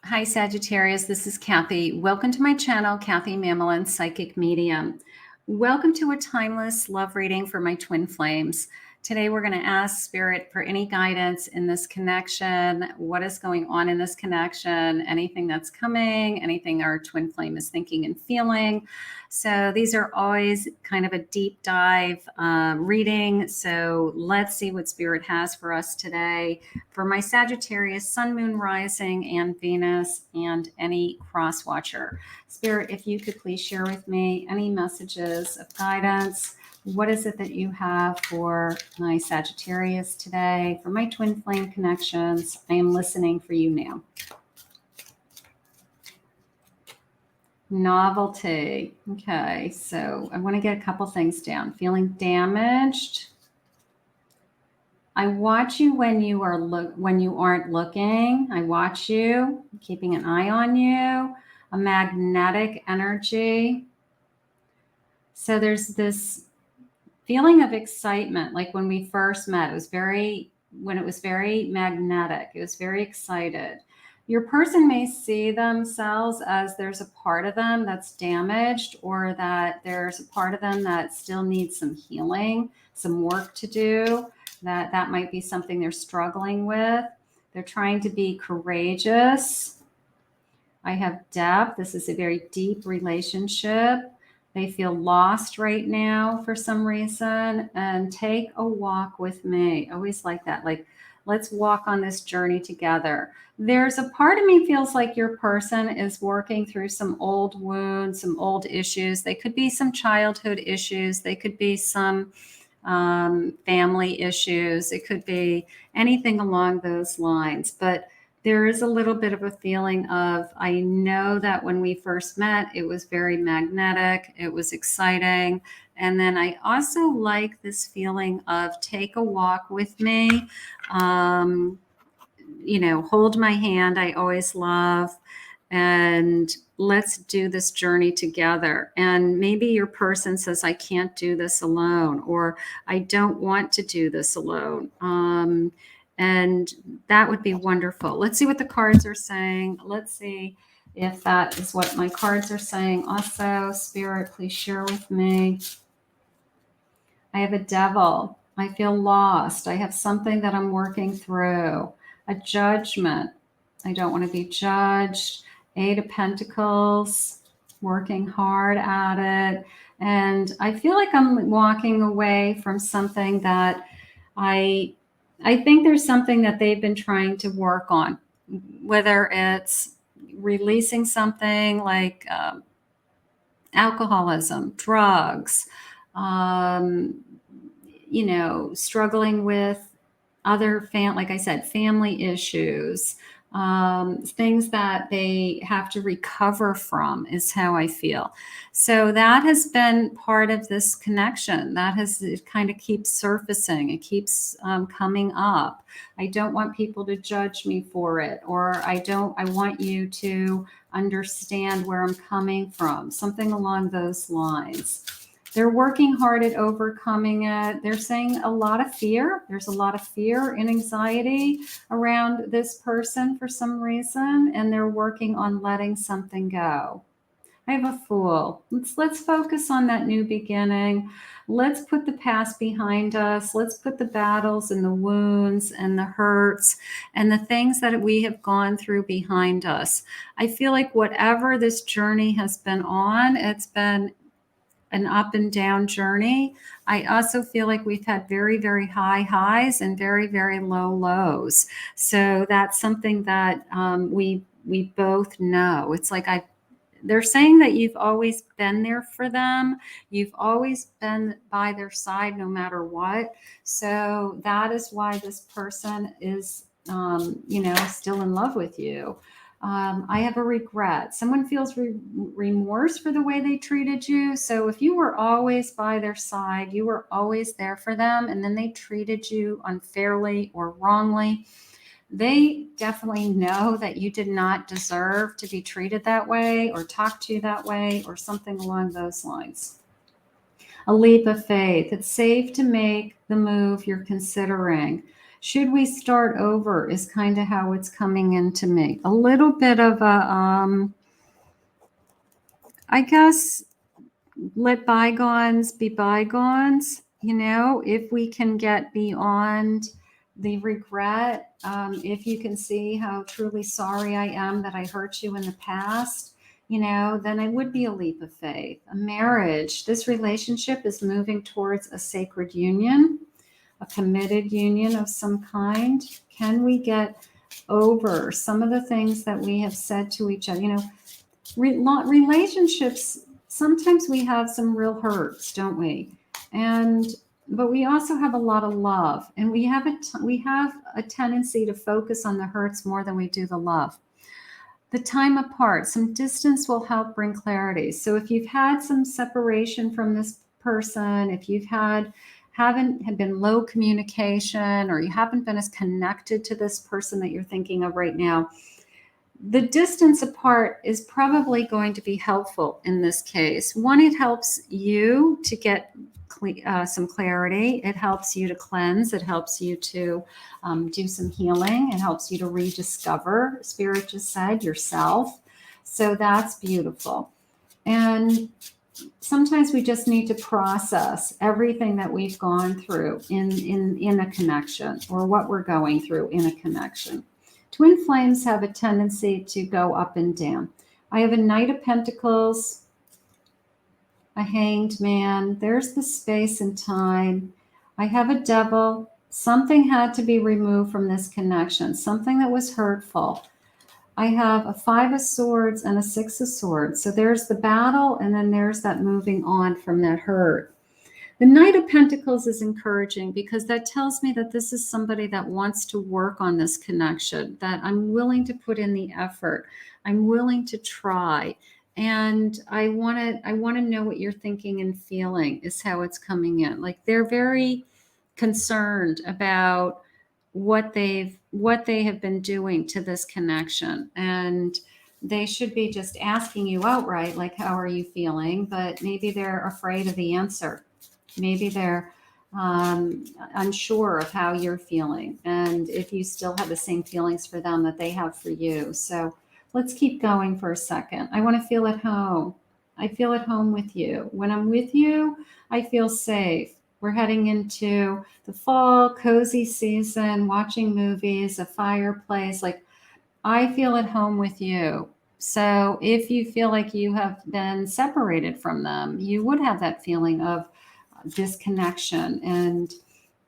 Hi, Sagittarius. This is Kathy. Welcome to my channel, Kathy Mamolen, Psychic Medium. Welcome to a timeless love reading for my twin flames. Today, we're going to ask Spirit for any guidance in this connection. What is going on in this connection? Anything that's coming, anything our twin flame is thinking and feeling. So these are always kind of a deep dive reading. So let's see what Spirit has for us today for my Sagittarius, Sun, Moon, Rising, and Venus, and any cross watcher. Spirit, if you could please share with me any messages of guidance. What is it that you have for my Sagittarius today? For my twin flame connections, I am listening for you now. Novelty. Okay, so I want to get a couple things down. Feeling damaged. I watch you when you aren't looking. I watch you, keeping an eye on you. A magnetic energy. So there's this feeling of excitement, like when we first met. It was very magnetic. It was very excited. Your person may see themselves as there's a part of them that's damaged, or that there's a part of them that still needs some healing, some work to do. That might be something they're struggling with. They're trying to be courageous. I have depth. This is a very deep relationship. They feel lost right now for some reason. And take a walk with me. I always like that. Like, let's walk on this journey together. There's a part of me feels like your person is working through some old wounds, some old issues. They could be some childhood issues. They could be some family issues. It could be anything along those lines. But there is a little bit of a feeling of, I know that when we first met, it was very magnetic. It was exciting. And then I also like this feeling of take a walk with me. Hold my hand. I always love. And let's do this journey together. And maybe your person says, I can't do this alone, or I don't want to do this alone. And that would be wonderful. Let's see what the cards are saying. Let's see if that is what my cards are saying. Also, Spirit, please share with me. I have a devil. I feel lost. I have something that I'm working through. A judgment. I don't want to be judged. 8 of Pentacles, working hard at it. And I feel like I'm walking away from something that I think there's something that they've been trying to work on, whether it's releasing something like alcoholism, drugs, struggling with other like I said, family issues, things that they have to recover from is how I feel. So that has been part of this connection. It kind of keeps surfacing. It keeps coming up. I don't want people to judge me for it, or I want you to understand where I'm coming from, something along those lines. They're working hard at overcoming it. They're saying a lot of fear. There's a lot of fear and anxiety around this person for some reason, and they're working on letting something go. I have a Fool. Let's focus on that new beginning. Let's put the past behind us. Let's put the battles and the wounds and the hurts and the things that we have gone through behind us. I feel like whatever this journey has been on, it's been an up and down journey. I also feel like we've had very, very high highs and very, very low lows. So that's something that we both know. It's like they're saying that you've always been there for them. You've always been by their side no matter what. So that is why this person is, still in love with you. I have a regret. Someone feels remorse for the way they treated you. So if you were always by their side, you were always there for them, and then they treated you unfairly or wrongly, they definitely know that you did not deserve to be treated that way or talked to you that way or something along those lines. A leap of faith. It's safe to make the move you're considering. Should we start over is kind of how it's coming into me. A little bit of a, I guess, let bygones be bygones. You know, if we can get beyond the regret, if you can see how truly sorry I am that I hurt you in the past, you know, then it would be a leap of faith. A marriage, this relationship is moving towards a sacred union, a committed union of some kind. Can we get over some of the things that we have said to each other? You know, relationships, sometimes we have some real hurts, don't we? But we also have a lot of love, and we have a tendency to focus on the hurts more than we do the love. The time apart, some distance will help bring clarity. So if you've had some separation from this person, if you've haven't been low communication, or you haven't been as connected to this person that you're thinking of right now, the distance apart is probably going to be helpful in this case. One, it helps you to get some clarity. It helps you to cleanse. It helps you to do some healing. It helps you to rediscover, Spirit just said, yourself. So that's beautiful. And sometimes we just need to process everything that we've gone through in a connection, or what we're going through in a connection. Twin flames have a tendency to go up and down. I have a Knight of Pentacles, a Hanged Man. There's the space and time. I have a Devil. Something had to be removed from this connection, something that was hurtful. I have a 5 of Swords and a 6 of Swords. So there's the battle, and then there's that moving on from that hurt. The Knight of Pentacles is encouraging, because that tells me that this is somebody that wants to work on this connection, that I'm willing to put in the effort. I'm willing to try. And I want to know what you're thinking and feeling, is how it's coming in. Like, they're very concerned about what they have been doing to this connection. And they should be just asking you outright, like, how are you feeling? But maybe they're afraid of the answer. Maybe they're unsure of how you're feeling, and if you still have the same feelings for them that they have for you. So let's keep going for a second. I want to feel at home. I feel at home with you. When I'm with you, I feel safe. We're heading into the fall, cozy season, watching movies, a fireplace. Like, I feel at home with you. So if you feel like you have been separated from them, you would have that feeling of disconnection, and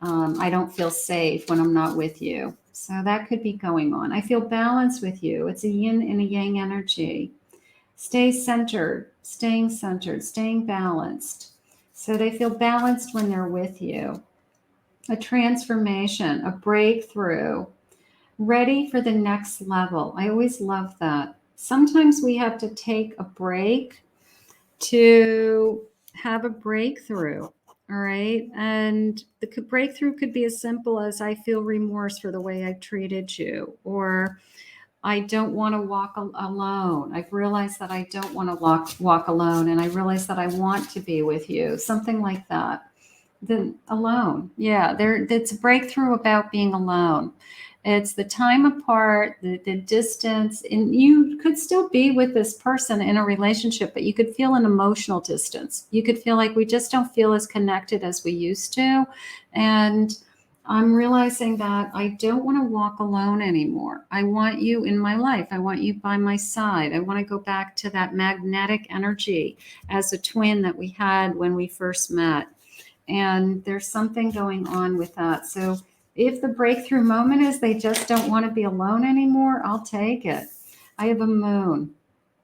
I don't feel safe when I'm not with you. So that could be going on. I feel balanced with you. It's a yin and a yang energy. Stay centered, staying balanced. So they feel balanced when they're with you. A transformation, a breakthrough, ready for the next level. I always love that. Sometimes we have to take a break to have a breakthrough. All right. And the breakthrough could be as simple as, I feel remorse for the way I've treated you, or I don't want to walk alone. I've realized that I don't want to walk alone, and I realize that I want to be with you. Something like that. Then alone. Yeah, it's a breakthrough about being alone. It's the time apart, the distance, and you could still be with this person in a relationship, but you could feel an emotional distance. You could feel like we just don't feel as connected as we used to. And I'm realizing that I don't want to walk alone anymore. I want you in my life. I want you by my side. I want to go back to that magnetic energy as a twin that we had when we first met. And there's something going on with that. So if the breakthrough moment is they just don't want to be alone anymore, I'll take it. I have a Moon.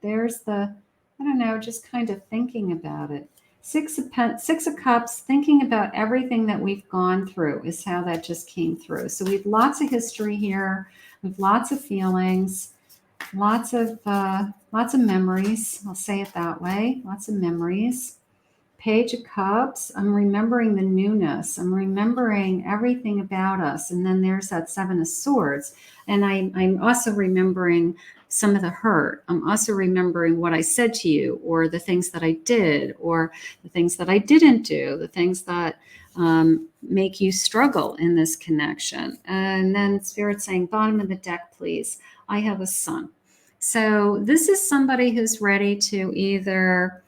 There's I don't know, just kind of thinking about it. Six of Cups, thinking about everything that we've gone through is how that just came through. So we have lots of history here. We have lots of feelings, lots of memories. I'll say it that way. Lots of memories. Page of Cups, I'm remembering the newness. I'm remembering everything about us. And then there's that 7 of Swords. And I'm also remembering some of the hurt. I'm also remembering what I said to you, or the things that I did, or the things that I didn't do, the things that make you struggle in this connection. And then Spirit saying, bottom of the deck, please. I have a son. So this is somebody who's ready to either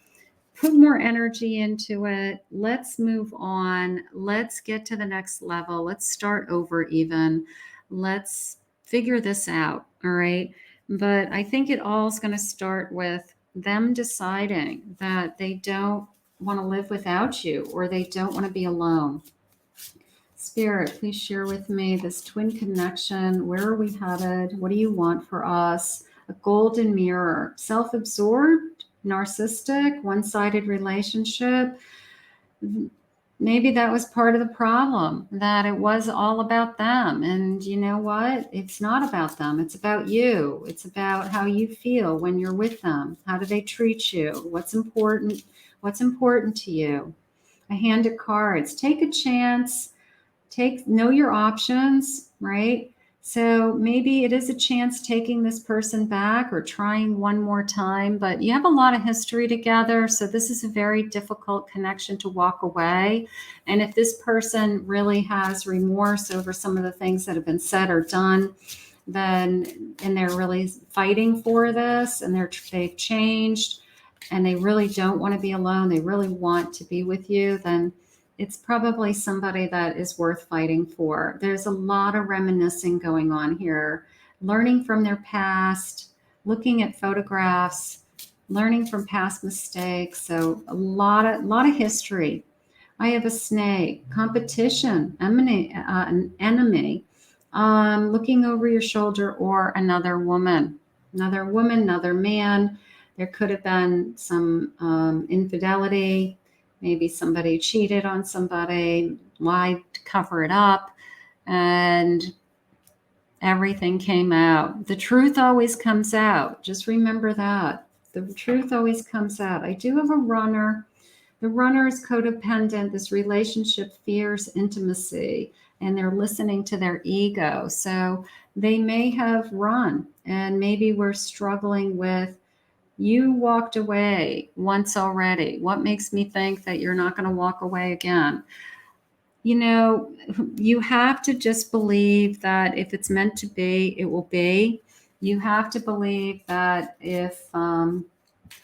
put more energy into it. Let's move on. Let's get to the next level. Let's start over even. Let's figure this out. All right. But I think it all is going to start with them deciding that they don't want to live without you, or they don't want to be alone. Spirit, please share with me this twin connection. Where are we headed? What do you want for us? A golden mirror, self-absorbed, narcissistic, one-sided relationship. Maybe that was part of the problem, that it was all about them. And you know what? It's not about them. It's about you. It's about how you feel when you're with them. How do they treat you? What's important? What's important to you? A hand of cards. Take a chance. Know your options, right? So maybe it is a chance taking this person back or trying one more time, but you have a lot of history together. So this is a very difficult connection to walk away. And if this person really has remorse over some of the things that have been said or done, then, and they're really fighting for this, and they've changed, and they really don't want to be alone, they really want to be with you, then it's probably somebody that is worth fighting for. There's a lot of reminiscing going on here, learning from their past, looking at photographs, learning from past mistakes. So a lot of history. I have a snake, competition, an enemy, looking over your shoulder, or another woman, another man. There could have been some infidelity. Maybe somebody cheated on somebody, lied to cover it up, and everything came out. The truth always comes out. Just remember that. The truth always comes out. I do have a runner. The runner is codependent. This relationship fears intimacy, and they're listening to their ego. So they may have run, and maybe we're struggling with, you walked away once already. What makes me think that you're not going to walk away again? You know, you have to just believe that if it's meant to be, it will be. You have to believe that if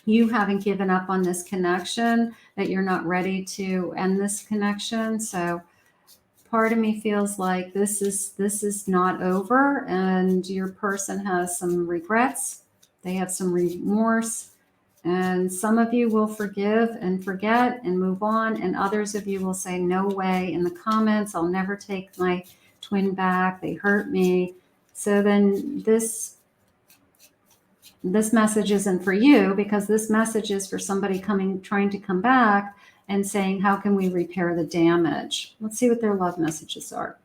you haven't given up on this connection, that you're not ready to end this connection. So part of me feels like this is not over, and your person has some regrets. They have some remorse, and some of you will forgive and forget and move on, and others of you will say, no way, in the comments, I'll never take my twin back, they hurt me. So then this message isn't for you, because this message is for somebody trying to come back and saying, how can we repair the damage? Let's see what their love messages are.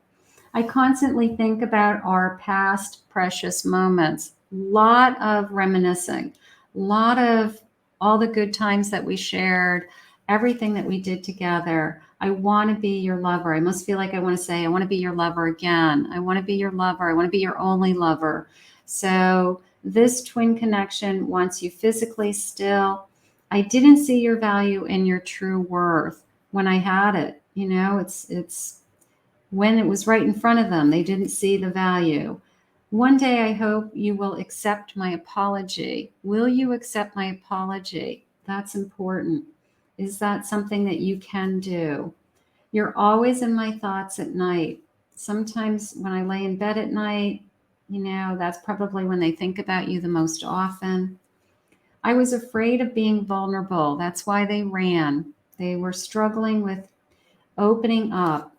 I constantly think about our past precious moments. Lot of reminiscing, lot of all the good times that we shared, everything that we did together. I want to be your lover. I must feel like I want to say, I want to be your lover again. I want to be your lover. I want to be your only lover. So this twin connection wants you physically still. I didn't see your value and your true worth when I had it. You know, it's when it was right in front of them, they didn't see the value. One day, I hope you will accept my apology. Will you accept my apology? That's important. Is that something that you can do? You're always in my thoughts at night. Sometimes when I lay in bed at night, you know, that's probably when they think about you the most often. I was afraid of being vulnerable. That's why they ran. They were struggling with opening up.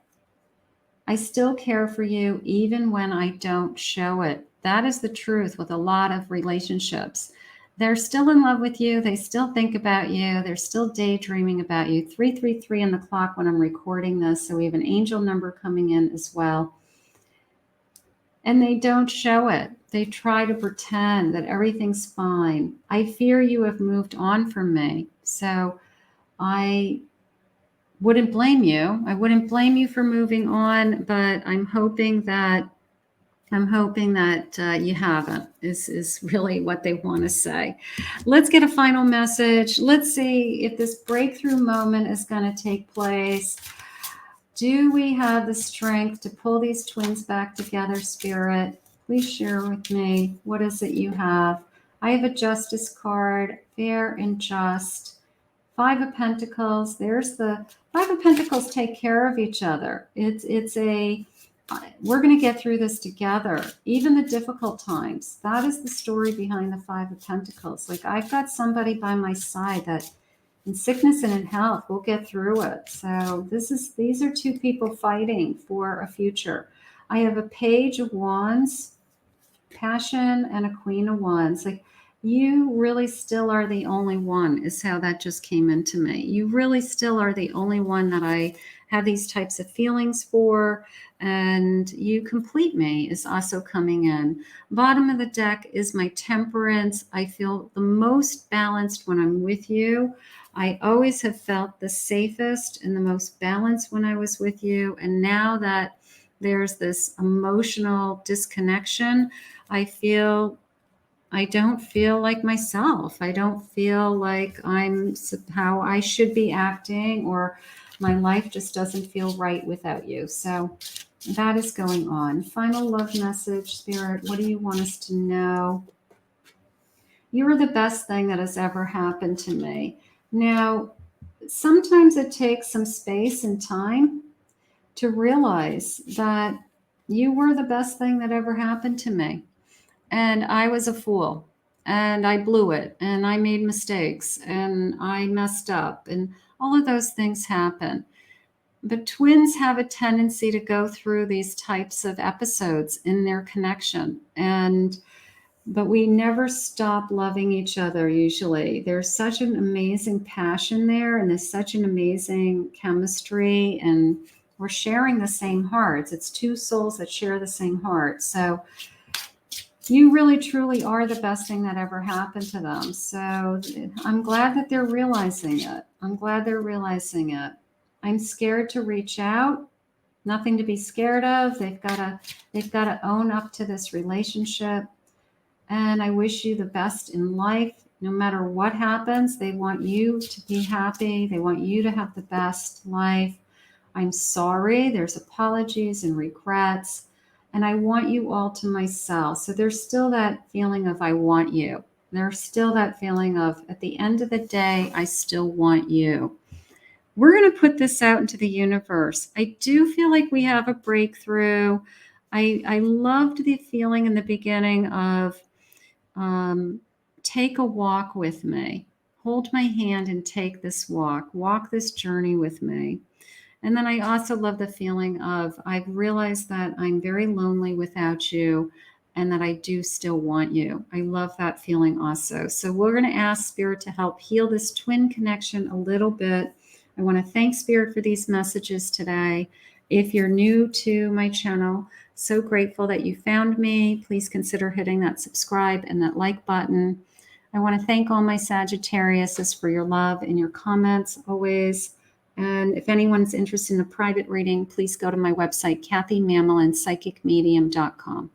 I still care for you even when I don't show it. That is the truth with a lot of relationships. They're still in love with you. They still think about you. They're still daydreaming about you. 333 on the clock when I'm recording this. So we have an angel number coming in as well. And they don't show it. They try to pretend that everything's fine. I fear you have moved on from me. So I wouldn't blame you. I wouldn't blame you for moving on, but I'm hoping that you haven't, is really what they want to say. Let's get a final message. Let's see if this breakthrough moment is going to take place. Do we have the strength to pull these twins back together, Spirit? Please share with me. What is it you have? I have a Justice card, fair and just. Five of Pentacles. There's the Five of Pentacles. Take care of each other. We're going to get through this together, even the difficult times. That is the story behind the Five of Pentacles. Like, I've got somebody by my side that in sickness and in health, we'll get through it. So these are two people fighting for a future. I have a Page of Wands, Passion, and a Queen of Wands. Like, you really still are the only one, is how that just came into me. You really still are the only one that I have these types of feelings for, and you complete me is also coming in. Bottom of the deck is my Temperance. I feel the most balanced when I'm with you. I always have felt the safest and the most balanced when I was with you. And now that there's this emotional disconnection, I don't feel like myself. I don't feel like I'm how I should be acting, or my life just doesn't feel right without you. So that is going on. Final love message, Spirit. What do you want us to know? You are the best thing that has ever happened to me. Now, sometimes it takes some space and time to realize that you were the best thing that ever happened to me. And I was a fool, and I blew it, and I made mistakes, and I messed up, and all of those things happen. But twins have a tendency to go through these types of episodes in their connection. But we never stop loving each other usually. There's such an amazing passion there, and there's such an amazing chemistry, and we're sharing the same hearts. It's two souls that share the same heart. So you really truly are the best thing that ever happened to them. So I'm glad that they're realizing it. I'm glad they're realizing it. I'm scared to reach out. Nothing to be scared of. They've got to own up to this relationship. And I wish you the best in life. No matter what happens, they want you to be happy. They want you to have the best life. I'm sorry. There's apologies and regrets. And I want you all to myself. So there's still that feeling of I want you. There's still that feeling of, at the end of the day, I still want you. We're going to put this out into the universe. I do feel like we have a breakthrough. I loved the feeling in the beginning of take a walk with me. Hold my hand and take this walk. Walk this journey with me. And then I also love the feeling of I've realized that I'm very lonely without you, and that I do still want you. I love that feeling also. So we're going to ask Spirit to help heal this twin connection a little bit. I want to thank Spirit for these messages today. If you're new to my channel, so grateful that you found me. Please consider hitting that subscribe and that like button. I want to thank all my Sagittariuses for your love and your comments always. And if anyone's interested in a private reading, please go to my website, KathyMamolenPsychicMedium.com.